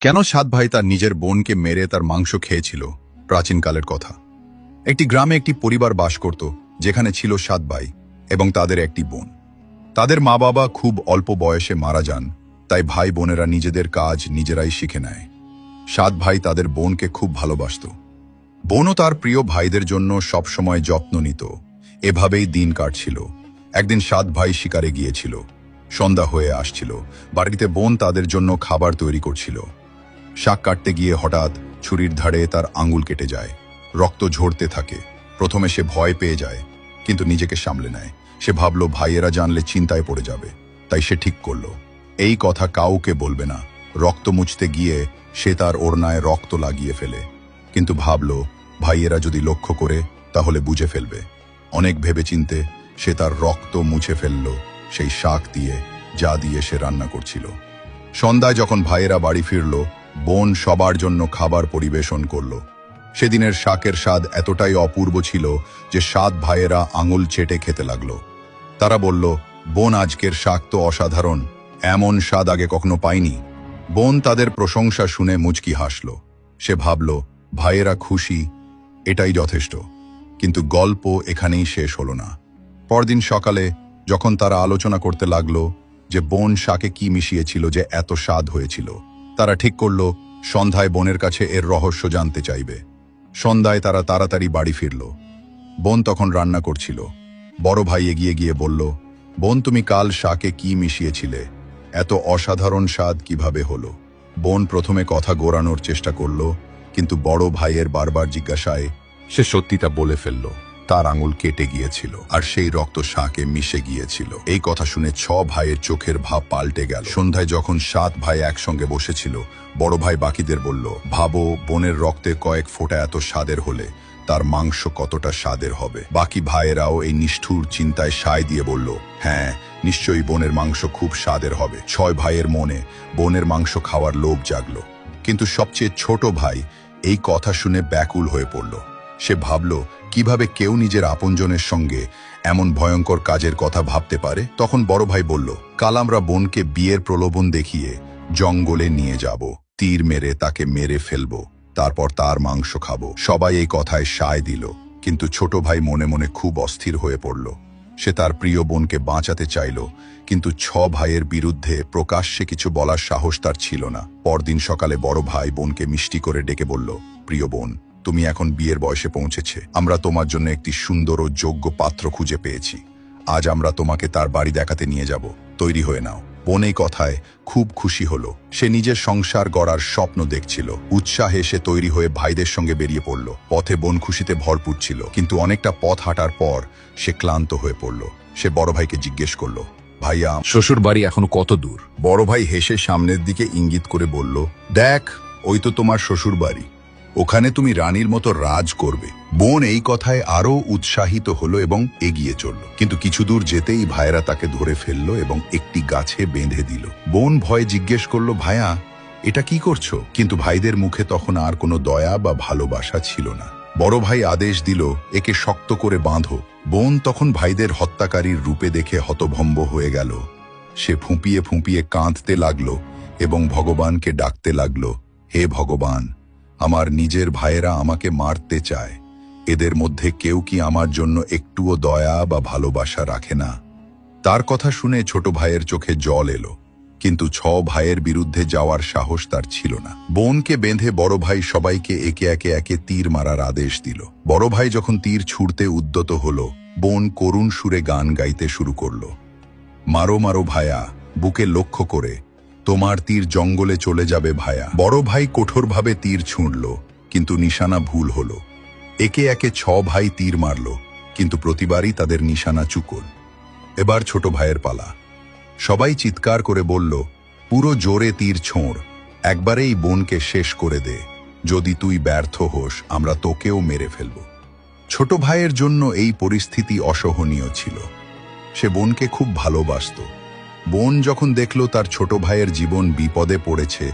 কেন সাত ভাই তার নিজের বোনকে মেরে তার মাংস খেয়েছিল? প্রাচীনকালের কথা। একটি গ্রামে একটি পরিবার বাস করত, যেখানে ছিল সাত ভাই এবং তাদের একটি বোন। তাদের মা বাবা খুব অল্প বয়সে মারা যান, তাই ভাই বোনেরা নিজেদের কাজ নিজেরাই শিখে নেয়। সাত ভাই তাদের বোনকে খুব ভালোবাসত। বোনও তার প্রিয় ভাইদের জন্য সবসময় যত্ন নিত। এভাবেই দিন কাটছিল। একদিন সাত ভাই শিকারে গিয়েছিল। সন্ধ্যা হয়ে আসছিল। বাড়িতে বোন তাদের জন্য খাবার তৈরি করছিল। শাক কাটতে গিয়ে হঠাৎ ছুরির ধারে তার আঙুল কেটে যায়। রক্ত ঝরতে থাকে। প্রথমে সে ভয় পেয়ে যায়, কিন্তু নিজেকে সামলে নেয়। সে ভাবল ভাইয়েরা জানলে চিন্তায় পড়ে যাবে, তাই সে ঠিক করল এই কথা কাউকে বলবে না। রক্ত মুছতে গিয়ে সে তার ওড়নায় রক্ত লাগিয়ে ফেলে, কিন্তু ভাবল ভাইয়েরা যদি লক্ষ্য করে তাহলে বুঝে ফেলবে। অনেক ভেবেচিন্তে সে তার রক্ত মুছে ফেলল সেই শাক দিয়ে, যা দিয়ে সে রান্না করছিল। সন্ধ্যায় যখন ভাইয়েরা বাড়ি ফিরল, বোন সবার জন্য খাবার পরিবেশন করল। সেদিনের শাকের স্বাদ এতটাই অপূর্ব ছিল যে সাত ভাইয়েরা আঙুল চেটে খেতে লাগল। তারা বলল, বোন, আজকের শাক তো অসাধারণ, এমন স্বাদ আগে কখনো পাইনি। বোন তাদের প্রশংসা শুনে মুচকি হাসল। সে ভাবল ভাইয়েরা খুশি, এটাই যথেষ্ট। কিন্তু গল্প এখানেই শেষ হলো না। পরদিন সকালে যখন তারা আলোচনা করতে লাগলো যে বোন শাকে কি মিশিয়েছিল যে এত স্বাদ হয়েছিল, তারা ঠিক করল সন্ধ্যায় বোনের কাছে এর রহস্য জানতে চাইবে। সন্ধ্যায় তারা তাড়াতাড়ি বাড়ি ফিরল। বোন তখন রান্না করছিল। বড় ভাই এগিয়ে গিয়ে বলল, বোন, তুমি কাল শাকে কি মিশিয়েছিলে? এত অসাধারণ স্বাদ কিভাবে হলো? বোন প্রথমে কথা গোড়ানোর চেষ্টা করল, কিন্তু বড় ভাইয়ের বারবার জিজ্ঞাসায় সে সত্যিটা বলে ফেলল। তার আঙুল কেটে গিয়েছিল আর সেই রক্ত শাকে মিশে গিয়েছিল। এই কথা শুনে ছ ভাইয়ের চোখের ভাব পাল্টে গেল। সন্ধ্যায় যখন সাত ভাই একসঙ্গে বসেছিল, বড় ভাই বাকিদের বলল, ভাবো, বোনের রক্তে কয়েক ফোঁটা এত স্বাদের হলে তার মাংস কতটা স্বাদের হবে। বাকি ভাইয়েরাও এই নিষ্ঠুর চিন্তায় সায় দিয়ে বলল, হ্যাঁ, নিশ্চয়ই বোনের মাংস খুব স্বাদের হবে। ছয় ভাইয়ের মনে বোনের মাংস খাওয়ার লোভ জাগল। কিন্তু সবচেয়ে ছোট ভাই এই কথা শুনে ব্যাকুল হয়ে পড়ল। সে ভাবল, কিভাবে কেউ নিজের আপনজনের সঙ্গে এমন ভয়ঙ্কর কাজের কথা ভাবতে পারে। তখন বড় ভাই বলল, কাল আমরা বোনকে বিয়ের প্রলোভন দেখিয়ে জঙ্গলে নিয়ে যাব, তীর মেরে তাকে মেরে ফেলব, তারপর তার মাংস খাবো। সবাই এই কথায় সায় দিল, কিন্তু ছোট ভাই মনে মনে খুব অস্থির হয়ে পড়ল। সে তার প্রিয় বোনকে বাঁচাতে চাইল, কিন্তু ছ ভাইয়ের বিরুদ্ধে প্রকাশ্যে কিছু বলার সাহস তার ছিল না। পরদিন সকালে বড় ভাই বোনকে মিষ্টি করে ডেকে বলল, প্রিয় বোন, তুমি এখন বিয়ের বয়সে পৌঁছেছে। আমরা তোমার জন্য একটি সুন্দর ও যোগ্য পাত্র খুঁজে পেয়েছি। আজ আমরা তোমাকে তার বাড়ি দেখাতে নিয়ে যাব, তৈরি হয়ে নাও। বোন এই কথায় খুব খুশি হলো। সে নিজের সংসার গড়ার স্বপ্ন দেখছিল। উৎসাহে সে তৈরি হয়ে ভাইদের সঙ্গে বেরিয়ে পড়ল। পথে বোন খুশিতে ভরপুর ছিল, কিন্তু অনেকটা পথ হাঁটার পর সে ক্লান্ত হয়ে পড়ল। সে বড় ভাইকে জিজ্ঞেস করল, ভাইয়া, শ্বশুর বাড়ি এখনো কত দূর? বড় ভাই হেসে সামনের দিকে ইঙ্গিত করে বলল, দেখ, ওই তো তোমার শ্বশুর বাড়ি, ওখানে তুমি রানীর মতো রাজ করবে। বোন এই কথায় আরো উৎসাহিত হলো এবং এগিয়ে চলল। কিন্তু কিছু দূর যেতেই ভাইয়েরা তাকে ধরে ফেললো এবং একটি গাছে বেঁধে দিল। বোন ভয়ে জিজ্ঞেস করলো, ভাইয়া, এটা কি করছো? কিন্তু ভাইদের মুখে তখন আর কোনো দয়া বা ভালোবাসা ছিল না। বড় ভাই আদেশ দিল, একে শক্ত করে বাঁধো। বোন তখন ভাইদের হত্যাকারীর রূপে দেখে হতভম্ব হয়ে গেল। সে ফুঁপিয়ে ফুঁপিয়ে কাঁদতে লাগলো এবং ভগবানকে ডাকতে লাগলো, হে ভগবান, আমার নিজের ভাইয়েরা আমাকে মারতে চায়। এদের মধ্যে কেউ কি আমার জন্য একটুও দয়া বা ভালোবাসা রাখে না? তার কথা শুনে ছোট ভাইয়ের চোখে জল এলো, কিন্তু ছ ভাইয়ের বিরুদ্ধে যাওয়ার সাহস তার ছিল না। বোনকে বেঁধে বড় ভাই সবাইকে একে একে একে তীর মারার আদেশ দিল। বড় ভাই যখন তীর ছুঁড়তে উদ্যত হলো, বোন করুণ সুরে গান গাইতে শুরু করলো, মারো মারো ভায়া, বুকে লক্ষ্য করে, তোমার তীর জঙ্গলে চলে যাবে ভায়া। বড় ভাই কঠোরভাবে তীর ছুঁড়ল, কিন্তু নিশানা ভুল হলো। একে একে ছ ভাই তীর মারল, কিন্তু প্রতিবারই তাদের নিশানা চুকল। এবার ছোট ভাইয়ের পালা। সবাই চিৎকার করে বলল, পুরো জোরে তীর ছোঁড়, একবারেই বোনকে শেষ করে দে। যদি তুই ব্যর্থ হোস, আমরা তোকেও মেরে ফেলব। ছোট ভাইয়ের জন্য এই পরিস্থিতি অসহনীয় ছিল। সে বোনকে খুব ভালোবাসত। বোন যখন দেখল তার ছোট ভাইয়ের জীবন বিপদে পড়েছে,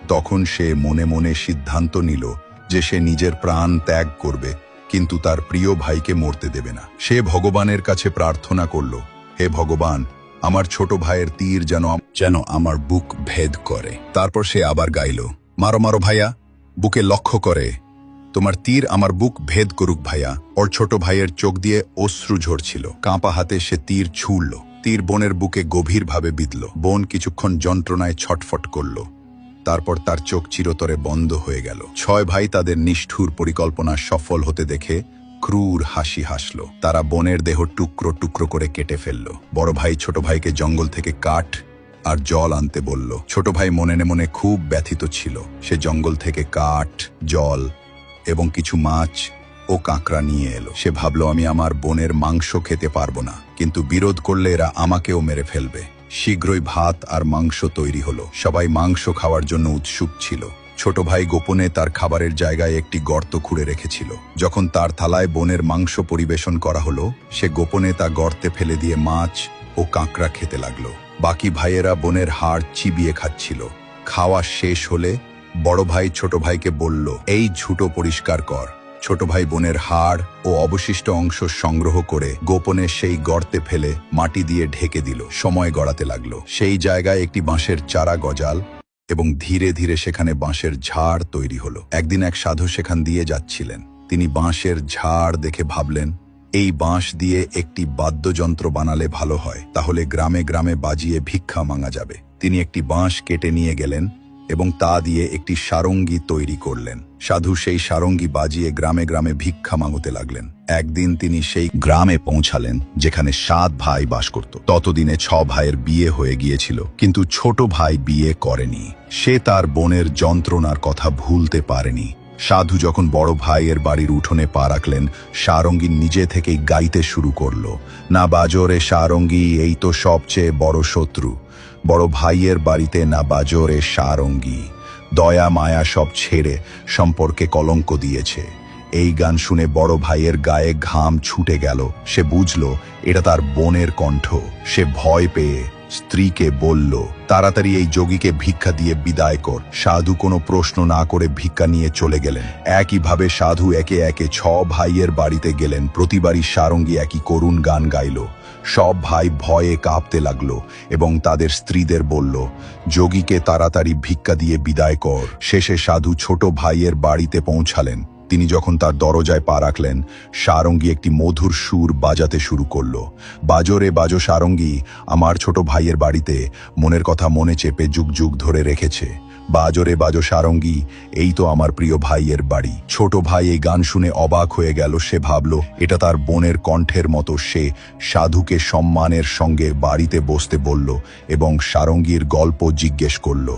তখন সে মনে মনে সিদ্ধান্ত নিল যে সে নিজের প্রাণ ত্যাগ করবে, কিন্তু তার প্রিয় ভাইকে মরতে দেবে না। সে ভগবানের কাছে প্রার্থনা করল, হে ভগবান, আমার ছোট ভাইয়ের তীর যেন আমার বুক ভেদ করে। তারপর সে আবার গাইল, মারো মারো ভাইয়া, বুকে লক্ষ্য করে। তোমার তীর আমার বুক ভেদ করুক ভাইয়া। ওর ছোট ভাইয়ের চোখ দিয়ে অশ্রু ঝরছিল। কাঁপা হাতে সে তীর ছুঁড়ল। তীর বোনের বুকে গভীরভাবে বিঁধল। বোন কিছুক্ষণ যন্ত্রণায় ছটফট করল। তারপর তার চোখ চিরতরে বন্ধ হয়ে গেল। 6 ভাই তাদের নিষ্ঠুর পরিকল্পনা সফল হতে দেখে ক্রূর হাসি হাসল। তারা বোনের দেহ টুকরো টুকরো করে কেটে ফেলল। বড় ভাই ছোট ভাইকে জঙ্গল থেকে কাঠ আর জল আনতে বলল। ছোট ভাই মনে মনে খুব ব্যথিত ছিল। সে জঙ্গল থেকে কাঠ, জল এবং কিছু মাছ ও কাঁকড়া নিয়ে এলো। সে ভাবল, আমি আমার বোনের মাংস খেতে পারবো না, কিন্তু বিরোধ করলে এরা আমাকেও মেরে ফেলবে। শীঘ্রই ভাত আর মাংস তৈরি হলো। সবাই মাংস খাওয়ার জন্য উৎসুক ছিল। ছোট ভাই গোপনে তার খাবারের জায়গায় একটি গর্ত খুঁড়ে রেখেছিল। যখন তার থালায় বোনের মাংস পরিবেশন করা হলো, সে গোপনে তা গর্তে ফেলে দিয়ে মাছ ও কাঁকড়া খেতে লাগলো। বাকি ভাইয়েরা বোনের হাড় চিবিয়ে খাচ্ছিল। খাওয়া শেষ হলে বড় ভাই ছোট ভাইকে বলল, এই ঝুটো পরিষ্কার কর। ছোট ভাই বোনের হাড় ও অবশিষ্ট অংশ সংগ্রহ করে গোপনে সেই গর্তে ফেলে মাটি দিয়ে ঢেকে দিল। সময় গড়াতে লাগলো। সেই জায়গায় একটি বাঁশের চারা গজাল এবং ধীরে ধীরে সেখানে বাঁশের ঝাড় তৈরি হলো। একদিন এক সাধু সেখান দিয়ে যাচ্ছিলেন। তিনি বাঁশের ঝাড় দেখে ভাবলেন, এই বাঁশ দিয়ে একটি বাদ্যযন্ত্র বানালে ভালো হয়, তাহলে গ্রামে গ্রামে বাজিয়ে ভিক্ষা মাঙা যাবে। তিনি একটি বাঁশ কেটে নিয়ে গেলেন এবং তা দিয়ে একটি সারঙ্গী তৈরি করলেন। সাধু সেই সারঙ্গী বাজিয়ে গ্রামে গ্রামে ভিক্ষা মাঙতে লাগলেন। একদিন তিনি সেই গ্রামে পৌঁছালেন যেখানে 7 ভাই বাস করত। ততদিনে 6 ভাইয়ের বিয়ে হয়ে গিয়েছিল, কিন্তু ছোট ভাই বিয়ে করেনি। সে তার বোনের যন্ত্রণার কথা ভুলতে পারেনি। সাধু যখন বড় ভাইয়ের বাড়ির উঠোনে পা রাখলেন, সারঙ্গী নিজে থেকেই গাইতে শুরু করলো, না বাজরে সারঙ্গী, এই তো সবচেয়ে বড় শত্রু। বড় ভাইয়ের বাড়িতে না বাজরে সারঙ্গী, দয়া মায়া সব ছেড়ে সম্পর্কে কলঙ্ক দিয়েছে। এই গান শুনে বড় ভাইয়ের গায়ে ঘাম ছুটে গেল। সে বুঝল এটা তার বোনের কণ্ঠ। সে ভয় পেয়ে স্ত্রীকে বলল, তাড়াতাড়ি এই যোগীকে ভিক্ষা দিয়ে বিদায় কর। সাধু কোনো প্রশ্ন না করে ভিক্ষা নিয়ে চলে গেলেন। একইভাবে সাধু একে একে 6 ভাইয়ের বাড়িতে গেলেন। প্রতিবারই সারঙ্গী একই করুণ গান গাইল। সব ভাই ভয়ে কাঁপতে লাগলো এবং তাদের স্ত্রীদের বলল, যোগীকে তাড়াতাড়ি ভিক্ষা দিয়ে বিদায় কর। শেষে সাধু ছোট ভাইয়ের বাড়িতে পৌঁছালেন। তিনি যখন তার দরজায় পা রাখলেন, সারঙ্গী একটি মধুর সুর বাজাতে শুরু করলো। বাজরে বাজো সারঙ্গী, আমার ছোট ভাইয়ের বাড়িতে মনের কথা মনে চেপে যুগ যুগ ধরে রেখেছে। বাজরে বাজো সারঙ্গী, এই তো আমার প্রিয় ভাইয়ের বাড়ি। ছোট ভাই এই গান শুনে অবাক হয়ে গেল। সে ভাবল এটা তার বোনের কণ্ঠের মতো। সে সাধুকে সম্মানের সঙ্গে বাড়িতে বসতে বলল এবং সারঙ্গীর গল্প জিজ্ঞেস করল।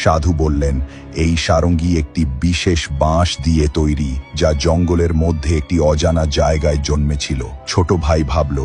সাধু বললেন, এই সারঙ্গী একটি বিশেষ বাঁশ দিয়ে তৈরি, যা জঙ্গলের মধ্যে একটি অজানা জায়গায় জন্মেছিল। ছোট ভাই ভাবল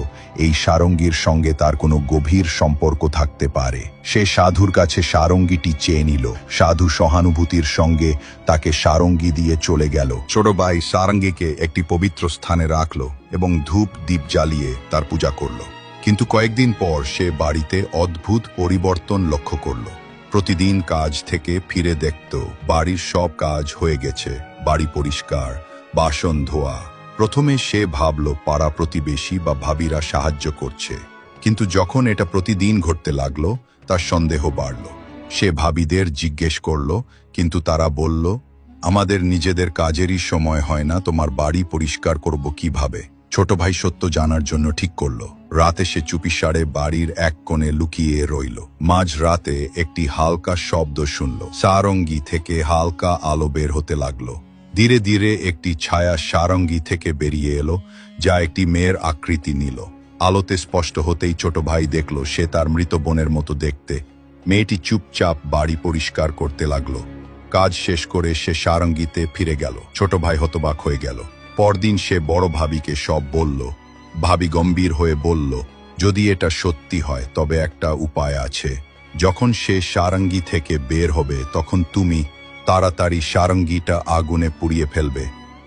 এই সারঙ্গীর সঙ্গে তার কোনো গভীর সম্পর্ক থাকতে পারে। সে সাধুর কাছে সারঙ্গীটি চেয়ে নিল। সাধু সহানুভূতির সঙ্গে তাকে সারঙ্গী দিয়ে চলে গেল। ছোট ভাই সারঙ্গীকে একটি পবিত্র স্থানে রাখল এবং ধূপ দ্বীপ জ্বালিয়ে তার পূজা করল। কিন্তু কয়েকদিন পর সে বাড়িতে অদ্ভুত পরিবর্তন লক্ষ্য করল। প্রতিদিন কাজ থেকে ফিরে দেখত বাড়ির সব কাজ হয়ে গেছে, বাড়ি পরিষ্কার, বাসন ধোয়া। প্রথমে সে ভাবল পাড়া প্রতিবেশী বা ভাবিরা সাহায্য করছে, কিন্তু যখন এটা প্রতিদিন ঘটতে লাগলো তার সন্দেহ বাড়ল। সে ভাবিদের জিজ্ঞেস করল, কিন্তু তারা বলল, আমাদের নিজেদের কাজেরই সময় হয় না, তোমার বাড়ি পরিষ্কার করব কিভাবে? ছোট ভাই সত্য জানার জন্য ঠিক করল। রাতে সে চুপিসারে বাড়ির এক কোণে লুকিয়ে রইল। মাঝ রাতে একটি হালকা শব্দ শুনল। সারঙ্গী থেকে হালকা আলো বের হতে লাগলো। ধীরে ধীরে একটি ছায়া সারঙ্গী থেকে বেরিয়ে এলো, যা একটি মেয়ের আকৃতি নিল। আলোতে স্পষ্ট হতেই ছোট ভাই দেখল সে তার মৃত বোনের মতো দেখতে। মেয়েটি চুপচাপ বাড়ি পরিষ্কার করতে লাগলো। কাজ শেষ করে সে সারঙ্গীতে ফিরে গেল। ছোট ভাই হতবাক হয়ে গেল। পরদিন সে বড় ভাবিকে সব বলল। ভাবি গম্ভীর হয়ে বলল, যদি এটা সত্যি হয় তবে একটা উপায় আছে। যখন সে সারঙ্গী থেকে বের হবে তখন তুমি তাড়াতাড়ি সারঙ্গীটা আগুনে পুড়িয়ে ফেলবে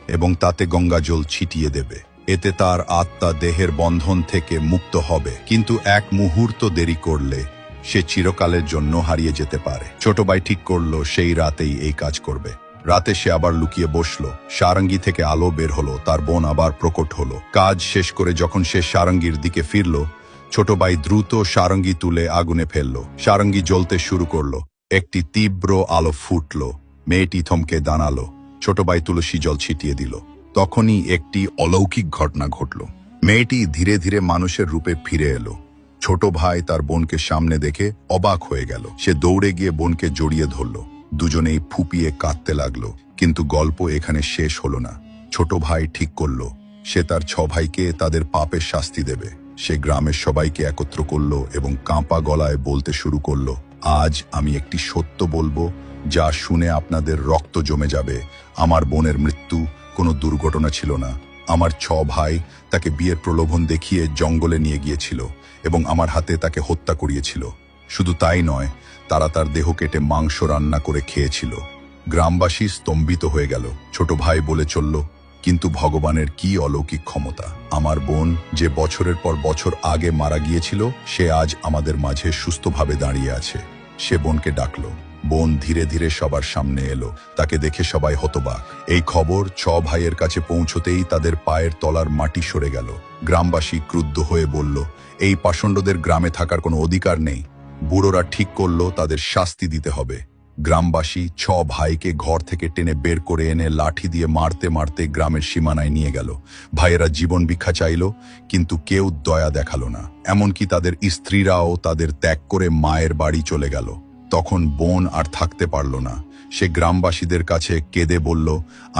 এবং তাতে গঙ্গা জল ছিটিয়ে দেবে। এতে তার আত্মা দেহের বন্ধন থেকে মুক্ত হবে, কিন্তু এক মুহূর্ত দেরি করলে সে চিরকালের জন্য হারিয়ে যেতে পারে। ছোট ভাই ঠিক করলো সেই রাতেই এই কাজ করবে। রাতে সে আবার লুকিয়ে বসলো। সারঙ্গী থেকে আলো বের হলো, তার বোন আবার প্রকট হলো। কাজ শেষ করে যখন সে সারঙ্গীর দিকে ফিরল, ছোট ভাই দ্রুত সারঙ্গী তুলে আগুনে ফেললো। সারঙ্গী জ্বলতে শুরু করলো। একটি তীব্র আলো ফুটলো মেয়েটি থমকে দাঁড়ালো, ছোট ভাই তুলসী জল ছিটিয়ে দিল। তখনই একটি অলৌকিক ঘটনা ঘটল। মেয়েটি ধীরে ধীরে মানুষের রূপে ফিরে এলো। ছোট ভাই তার বোনকে সামনে দেখে অবাক হয়ে গেল। সে দৌড়ে গিয়ে বোনকে জড়িয়ে ধরল। দুজনেই ফুপিয়ে কাঁদতে লাগলো। কিন্তু গল্প এখানে শেষ হলো না। ছোট ভাই ঠিক করলো সে তার 6 ভাইকে তাদের পাপের শাস্তি দেবে। সে গ্রামের সবাইকে একত্র করলো এবং কাঁপা গলায় বলতে শুরু করলো, আজ আমি একটি সত্য বলবো যা শুনে আপনাদের রক্ত জমে যাবে। আমার বোনের মৃত্যু কোনো দুর্ঘটনা ছিল না। আমার 6 ভাই তাকে বিয়ের প্রলোভন দেখিয়ে জঙ্গলে নিয়ে গিয়েছিল এবং আমার হাতে তাকে হত্যা করিয়েছিল। শুধু তাই নয়, তারা তার দেহ কেটে মাংস রান্না করে খেয়েছিল। গ্রামবাসী স্তম্ভিত হয়ে গেল। ছোট ভাই বলে চলল, কিন্তু ভগবানের কি অলৌকিক ক্ষমতা! আমার বোন যে বছরের পর বছর আগে মারা গিয়েছিল, সে আজ আমাদের মাঝে সুস্থভাবে দাঁড়িয়ে আছে। সে বোনকে ডাকলো। বোন ধীরে ধীরে সবার সামনে এলো। তাকে দেখে সবাই হতবাক। এই খবর 6 ভাইয়ের কাছে পৌঁছতেই তাদের পায়ের তলার মাটি সরে গেল। গ্রামবাসী ক্রুদ্ধ হয়ে বলল, এই পাষণ্ডদের গ্রামে থাকার কোনো অধিকার নেই। বুড়োরা ঠিক করলো তাদের শাস্তি দিতে হবে। গ্রামবাসী 6 ভাইকে ঘর থেকে টেনে বের করে এনে লাঠি দিয়ে মারতে মারতে গ্রামের সীমানায় নিয়ে গেল। ভাইয়েরা জীবন ভিক্ষা চাইল, কিন্তু কেউ দয়া দেখালো না। এমনকি তাদের স্ত্রীরাও তাদের ত্যাগ করে মায়ের বাড়ি চলে গেল। তখন বোন আর থাকতে পারল না। সে গ্রামবাসীদের কাছে কেঁদে বলল,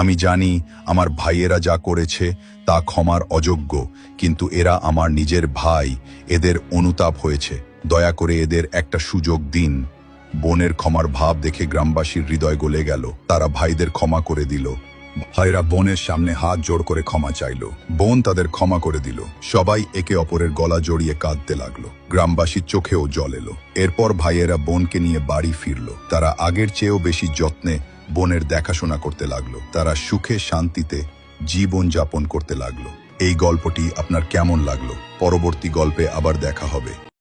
আমি জানি আমার ভাইয়েরা যা করেছে তা ক্ষমার অযোগ্য, কিন্তু এরা আমার নিজের ভাই। এদের অনুতাপ হয়েছে, দয়া করে এদের একটা সুযোগ দিন। বোনের ক্ষমার ভাব দেখে গ্রামবাসীর হৃদয় গলে গেল। তারা ভাইদের ক্ষমা করে দিল। ভাইরা বোনের সামনে হাত জোড় করে ক্ষমা চাইল। বোন তাদের ক্ষমা করে দিল। সবাই একে অপরের গলা জড়িয়ে কাঁদতে লাগলো। গ্রামবাসীর চোখেও জল এলো। এরপর ভাইয়েরা বোনকে নিয়ে বাড়ি ফিরল। তারা আগের চেয়েও বেশি যত্নে বোনের দেখাশোনা করতে লাগলো। তারা সুখে শান্তিতে জীবন যাপন করতে লাগলো। এই গল্পটি আপনার কেমন লাগলো? পরবর্তী গল্পে আবার দেখা হবে।